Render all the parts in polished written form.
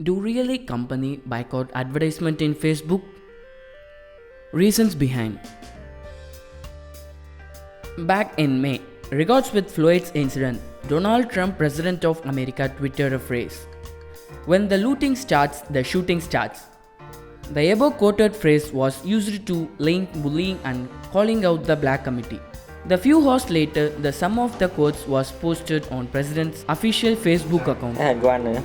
Do really company boycott advertisement in Facebook? Reasons behind. Back in May, regards with Floyd's incident, Donald Trump, President of America, twittered a phrase: "When the looting starts, the shooting starts." The above quoted phrase was used to link bullying and calling out the black community. The few hours later, the sum of the quotes was posted on President's official Facebook account.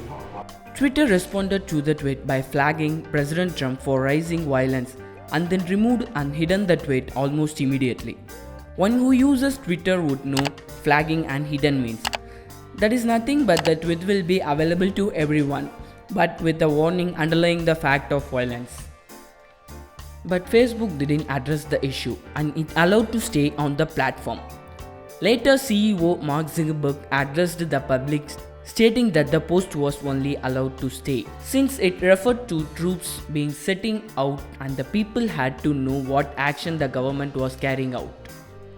Twitter responded to the tweet by flagging President Trump for rising violence and then removed and hidden the tweet almost immediately. One who uses Twitter would know flagging and hidden means. That is nothing but the tweet will be available to everyone, but with a warning underlying the fact of violence. But Facebook didn't address the issue and it allowed to stay on the platform. Later, CEO Mark Zuckerberg addressed the public, stating that the post was only allowed to stay since it referred to troops being setting out and the people had to know what action the government was carrying out.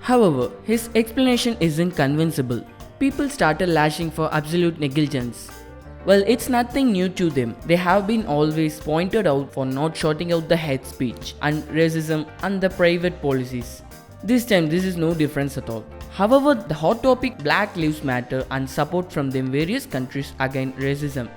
However, his explanation isn't convincible. People started lashing for absolute negligence. Well, it's nothing new to them. They have been always pointed out for not shouting out the hate speech and racism and the private policies. This time, this is no difference at all. However, the hot topic Black Lives Matter and support from the various countries against racism.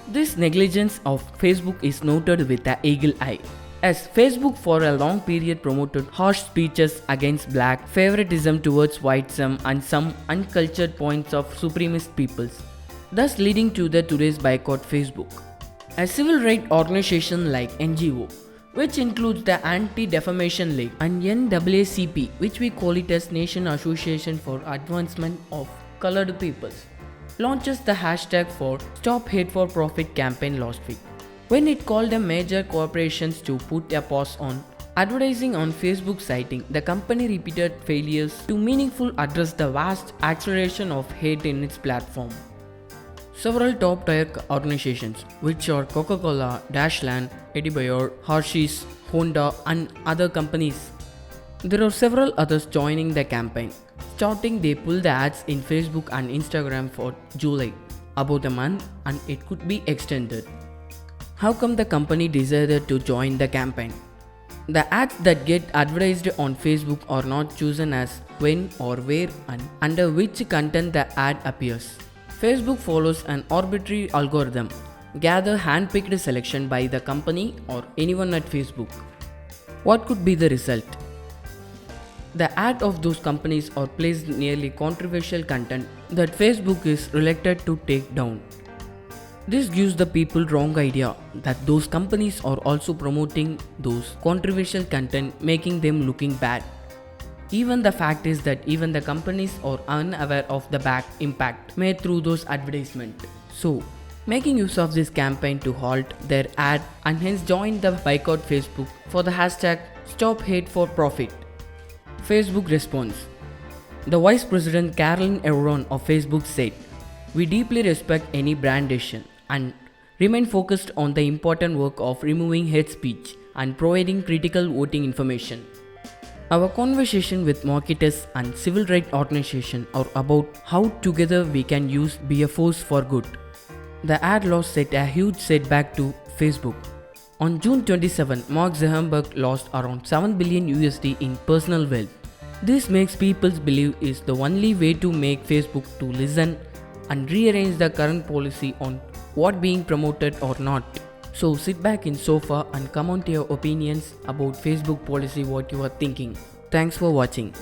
This negligence of Facebook is noted with an eagle eye, as Facebook for a long period promoted harsh speeches against black, favoritism towards whiteism and some uncultured points of supremacist peoples, thus leading to the today's boycott Facebook. A civil rights organization like NGO, which includes the Anti-Defamation League and NAACP, which we call it as Nation Association for Advancement of Colored Peoples, launches the hashtag for Stop Hate for Profit campaign last week, when it called on major corporations to put a pause on advertising on Facebook, citing the company repeated failures to meaningfully address the vast acceleration of hate in its platform. Several top-tier organizations, which are Coca-Cola, Dashland, Eddie Bayer, Hershey's, Honda, and other companies. There are several others joining the campaign, starting they pull the ads in Facebook and Instagram for July, about a month, and it could be extended. How come the company decided to join the campaign? The ads that get advertised on Facebook are not chosen as when or where and under which content the ad appears. Facebook follows an arbitrary algorithm, gather hand-picked selection by the company or anyone at Facebook. What could be the result? The ad of those companies are placed nearly controversial content that Facebook is reluctant to take down. This gives the people wrong idea that those companies are also promoting those controversial content, making them looking bad. Even the fact is that even the companies are unaware of the back impact made through those advertisements. So, making use of this campaign to halt their ad and hence join the boycott Facebook for the hashtag Stop Hate for Profit. Facebook response. The Vice President Carolyn Everon of Facebook said, "We deeply respect any brand decision and remain focused on the important work of removing hate speech and providing critical voting information. Our conversation with marketers and civil rights organizations are about how together we can be a force for good." The ad loss set a huge setback to Facebook. On June 27, Mark Zuckerberg lost around $7 billion in personal wealth. This makes people believe is the only way to make Facebook to listen and rearrange the current policy on what being promoted or not. So sit back in sofa and comment your opinions about Facebook policy, what you are thinking. Thanks for watching.